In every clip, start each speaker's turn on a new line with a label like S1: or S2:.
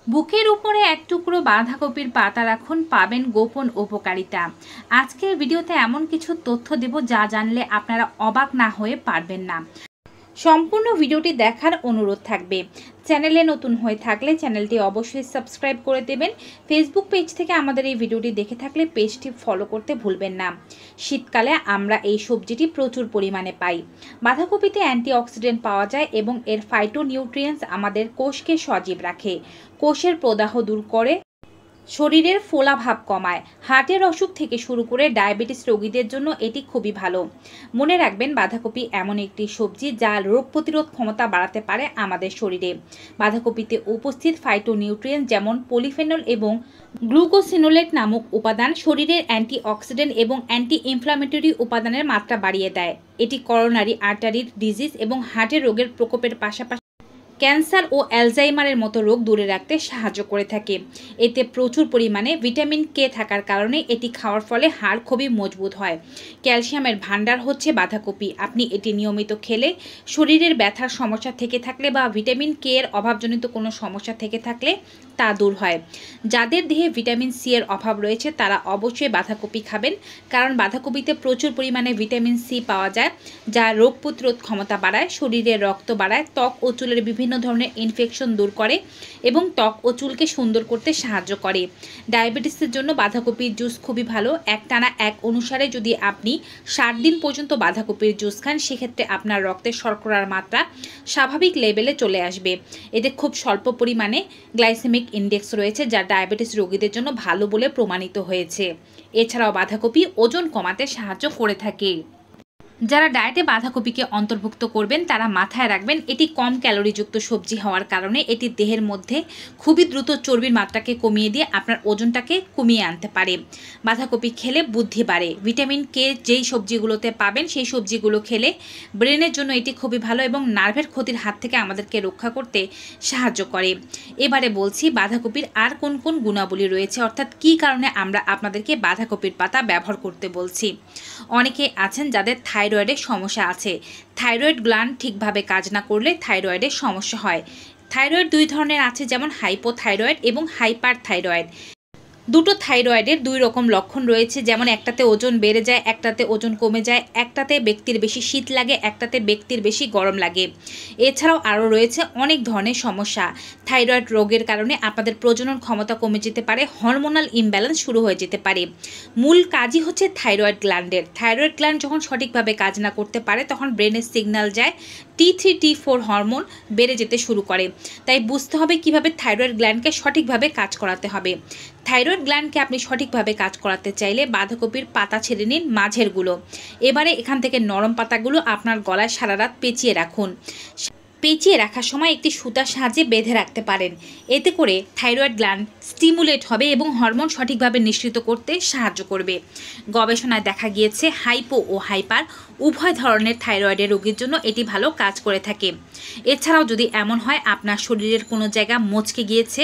S1: বুকের উপরে এক টুকরো বাঁধাকপির পাতা রাখুন, পাবেন গোপন উপকারিতা। আজকের ভিডিওতে এমন কিছু তথ্য দেব যা জানলে আপনারা অবাক না হয়ে পারবেন না। সম্পূর্ণ ভিডিওটি দেখার অনুরোধ থাকবে। চ্যানেলে নতুন হয়ে থাকলে চ্যানেলটি অবশ্যই সাবস্ক্রাইব করে দেবেন। ফেসবুক পেজ থেকে আমাদের এই ভিডিওটি দেখে থাকলে পেজটি ফলো করতে ভুলবেন না। শীতকালে আমরা এই সবজিটি প্রচুর পরিমাণে পাই। বাঁধাকপিতে অ্যান্টিঅক্সিডেন্ট পাওয়া যায় এবং এর ফাইটোনিউট্রিয়েন্টস আমাদের কোষকে সজীব রাখে, কোষের প্রদাহ দূর করে, শরীরের ফোলাভাব কমায়। হার্টের অসুখ থেকে শুরু করে ডায়াবেটিস রোগীদের জন্য এটি খুবই ভালো। মনে রাখবেন, বাঁধাকপি এমন একটি সবজি যা রোগ প্রতিরোধ ক্ষমতা বাড়াতে পারে আমাদের শরীরে। বাঁধাকপিতে উপস্থিত ফাইটোনিউট্রিয়েন্ট যেমন পলিফেনল এবং গ্লুকোসিনোলেট নামক উপাদান শরীরের অ্যান্টিঅক্সিডেন্ট এবং অ্যান্টি ইনফ্লামেটরি উপাদানের মাত্রা বাড়িয়ে দেয়। এটি করোনারি আর্টারির ডিজিজ এবং হার্টের রোগের প্রকোপের পাশাপাশি ক্যান্সার ও অ্যালজাইমারের মতো রোগ দূরে রাখতে সাহায্য করে থাকে। এতে প্রচুর পরিমাণে ভিটামিন কে থাকার কারণে এটি খাওয়ার ফলে হাড় খুবই মজবুত হয়। ক্যালসিয়ামের ভান্ডার হচ্ছে বাঁধাকপি। আপনি এটি নিয়মিত খেলে শরীরের ব্যথার সমস্যা থেকে থাকলে বা ভিটামিন কে এর অভাবজনিত কোনো সমস্যা থেকে থাকলে তা দূর হয়। যাদের দেহে ভিটামিন সি এর অভাব রয়েছে তারা অবশ্যই বাঁধাকপি খাবেন, কারণ বাঁধাকপিতে প্রচুর পরিমাণে ভিটামিন সি পাওয়া যায়, যা রোগ প্রতিরোধ ক্ষমতা বাড়ায়, শরীরে রক্ত বাড়ায়, ত্বক ও চুলের বিভিন্ন ধরনের ইনফেকশন দূর করে এবং ত্বক ও চুলকে সুন্দর করতে সাহায্য করে। ডায়াবেটিসের জন্য বাঁধাকপির জুস খুবই ভালো। একটানা এক অনুসারে যদি আপনি 60 দিন পর্যন্ত বাঁধাকপির জুস খান, সেক্ষেত্রে আপনার রক্তে শর্করার মাত্রা স্বাভাবিক লেভেলে চলে আসবে। এতে খুব স্বল্প পরিমাণে গ্লাইসেমিক ইন্ডেক্স রয়েছে, যা ডায়াবেটিস রোগীদের জন্য ভালো বলে প্রমাণিত হয়েছে। এছাড়াও বাঁধাকপি ওজন কমাতে সাহায্য করে থাকে। যারা ডায়েটে বাঁধাকপিকে অন্তর্ভুক্ত করবেন তারা মাথায় রাখবেন, এটি কম ক্যালোরিযুক্ত সবজি হওয়ার কারণে এটি দেহের মধ্যে খুবই দ্রুত চর্বির মাত্রাকে কমিয়ে দিয়ে আপনার ওজনটাকে কমিয়ে আনতে পারে। বাঁধাকপি খেলে বুদ্ধি বাড়ে। ভিটামিন কে যেই সবজিগুলোতে পাবেন সেই সবজিগুলো খেলে ব্রেনের জন্য এটি খুবই ভালো এবং নার্ভের ক্ষতির হাত থেকে আমাদেরকে রক্ষা করতে সাহায্য করে। এবারে বলছি বাঁধাকপির আর কোন কোন গুণাবলী রয়েছে, অর্থাৎ কী কারণে আমরা আপনাদেরকে বাঁধাকপির পাতা ব্যবহার করতে বলছি। অনেকে আছেন যাদের থাইরয়েডের সমস্যা আছে। থাইরয়েড গ্ল্যান্ড ঠিকভাবে কাজ না করলে থাইরয়েডের সমস্যা হয়। থাইরয়েড দুই ধরনের আছে, যেমন হাইপোথাইরয়েড এবং হাইপার থাইরয়েড। দুটো থাইরয়েডের দুই রকম লক্ষণ রয়েছে, যেমন একটাতে ওজন বেড়ে যায়, একটাতে ওজন কমে যায়, একটাতে ব্যক্তির বেশি শীত লাগে, একটাতে ব্যক্তির বেশি গরম লাগে। এছাড়াও আরও রয়েছে অনেক ধরনের সমস্যা। থাইরয়েড রোগের কারণে আপনাদের প্রজনন ক্ষমতা কমে যেতে পারে, হরমোনাল ইমব্যালেন্স শুরু হয়ে যেতে পারে। মূল কাজই হচ্ছে থাইরয়েড গ্ল্যান্ডের। থাইরয়েড গ্ল্যান্ড যখন সঠিকভাবে কাজ না করতে পারে তখন ব্রেনের সিগন্যাল যায়, T3 T4 হরমোন বেড়ে যেতে শুরু করে। তাই বুঝতে হবে কিভাবে থাইরয়েড গ্ল্যান্ডকে সঠিকভাবে কাজ করাতে হবে। থাইরয়েড গ্ল্যান্ডকে আপনি সঠিকভাবে কাজ করাতে চাইলে বাঁধাকপির পাতা ছেড়ে নিন, মাঝেরগুলো। এবারে এখান থেকে নরম পাতাগুলো আপনার গলায় সারা রাত পেঁচিয়ে রাখুন। পেঁচিয়ে রাখার সময় একটি সুতার সাহায্যে বেঁধে রাখতে পারেন। এতে করে থাইরয়েড গ্ল্যান্ড স্টিমুলেট হবে এবং হরমোন সঠিকভাবে নিঃসৃত করতে সাহায্য করবে। গবেষণায় দেখা গিয়েছে হাইপো ও হাইপার উভয় ধরনের থাইরয়েডের রোগীর জন্য এটি ভালো কাজ করে থাকে। এছাড়াও যদি এমন হয় আপনার শরীরের কোনো জায়গা মচকে গিয়েছে,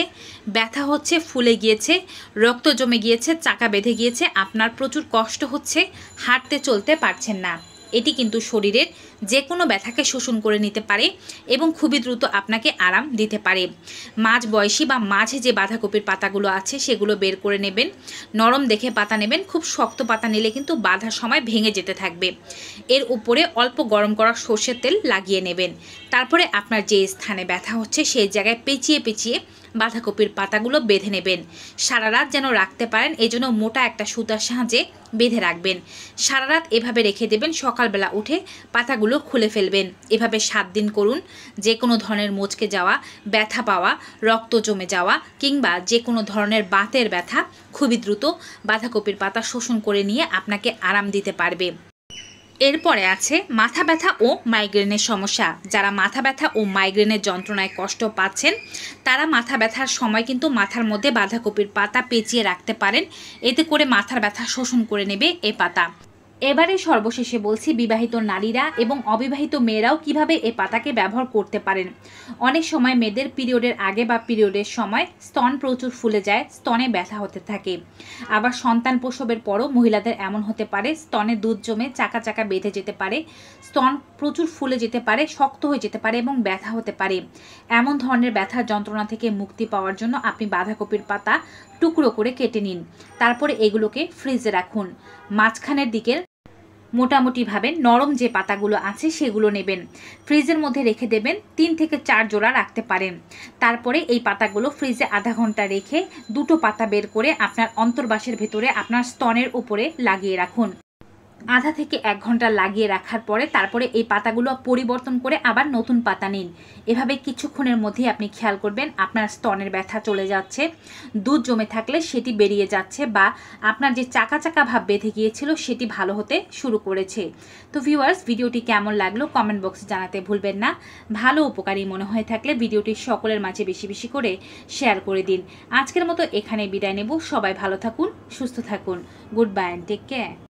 S1: ব্যথা হচ্ছে, ফুলে গিয়েছে, রক্ত জমে গিয়েছে, চাকা বেঁধে গিয়েছে, আপনার প্রচুর কষ্ট হচ্ছে, হাঁটতে চলতে পারছেন না, এটি কিন্তু শরীরের যে কোনো ব্যথাকে শোষণ করে নিতে পারে এবং খুবই দ্রুত আপনাকে আরাম দিতে পারে। মাঝ বয়সী বা মাঝে যে বাঁধাকপির পাতাগুলো আছে সেগুলো বের করে নেবেন। নরম দেখে পাতা নেবেন। খুব শক্ত পাতা নিলে কিন্তু বাঁধার সময় ভেঙে যেতে থাকবে। এর উপরে অল্প গরম করা সর্ষের তেল লাগিয়ে নেবেন। তারপরে আপনার যে স্থানে ব্যথা হচ্ছে সেই জায়গায় পেঁচিয়ে পেঁচিয়ে বাঁধাকপির পাতাগুলো বেঁধে নেবেন। সারা রাত যেন রাখতে পারেন, এজন্য মোটা একটা সুতার সাহায্যে বেঁধে রাখবেন। সারা রাত এভাবে রেখে দেবেন, সকালবেলা উঠে পাতাগুলো খুলে ফেলবেন। এভাবে 7 দিন করুন। যে কোনো ধরনের মচকে যাওয়া, ব্যথা পাওয়া, রক্ত জমে যাওয়া কিংবা যে কোনো ধরনের বাতের ব্যথা খুবই দ্রুত বাঁধাকপির পাতা শোষণ করে নিয়ে আপনাকে আরাম দিতে পারবে। এরপরে আছে মাথা ব্যথা ও মাইগ্রেনের সমস্যা। যারা মাথা ব্যথা ও মাইগ্রেনের যন্ত্রণায় কষ্ট পাচ্ছেন তারা মাথা ব্যথার সময় কিন্তু মাথার মধ্যে বাঁধাকপির পাতা পেঁচিয়ে রাখতে পারেন। এতে করে মাথার ব্যথা শোষণ করে নেবে এ পাতা। এবারে সর্বশেষে বলছি বিবাহিত নারীরা এবং অবিবাহিত মেয়েরাও কিভাবে এই পাতাকে ব্যবহার করতে পারেন। অনেক সময় মেয়েদের পিরিয়ডের আগে বা পিরিয়ডের সময় স্তন প্রচুর ফুলে যায়, স্তনে ব্যথা হতে থাকে। আবার সন্তান প্রসবের পরও মহিলাদের এমন হতে পারে স্তনে দুধ জমে চাকা চাকা বেঁধে যেতে পারে, স্তন প্রচুর ফুলে যেতে পারে, শক্ত হয়ে যেতে পারে এবং ব্যথা হতে পারে। এমন ধরনের ব্যথার যন্ত্রণা থেকে মুক্তি পাওয়ার জন্য আপনি বাঁধাকপির পাতা টুকরো করে কেটে নিন। তারপরে এগুলোকে ফ্রিজে রাখুন। মাঝখানের দিকের মোটামুটিভাবে নরম যে পাতাগুলো আছে সেগুলো নেবেন, ফ্রিজের মধ্যে রেখে দেবেন। 3 থেকে 4 জোড়া রাখতে পারেন। তারপরে এই পাতাগুলো ফ্রিজে আধা ঘন্টা রেখে দুটো পাতা বের করে আপনার অন্তর্বাসের ভেতরে আপনার স্তনের উপরে লাগিয়ে রাখুন। আধা থেকে 1 ঘন্টা লাগিয়ে রাখার পরে তারপরে এই পাতাগুলো পরিবর্তন করে আবার নতুন পাতা নিন। এভাবে কিছুক্ষণের মধ্যেই আপনি খেয়াল করবেন আপনার স্তনের ব্যথা চলে যাচ্ছে, দুধ জমে থাকলে সেটি বেরিয়ে যাচ্ছে, বা আপনার যে চাকা চাকা ভাব বেঁধে গিয়েছিল সেটি ভালো হতে শুরু করেছে। তো ভিউয়ার্স, ভিডিওটি কেমন লাগলো কমেন্ট বক্সে জানাতে ভুলবেন না। ভালো উপকারী মনে হয়ে থাকলে ভিডিওটি সকলের মাঝে বেশি বেশি করে শেয়ার করে দিন। আজকের মতো এখানে বিদায় নেব। সবাই ভালো থাকুন, সুস্থ থাকুন। Good bye and take care.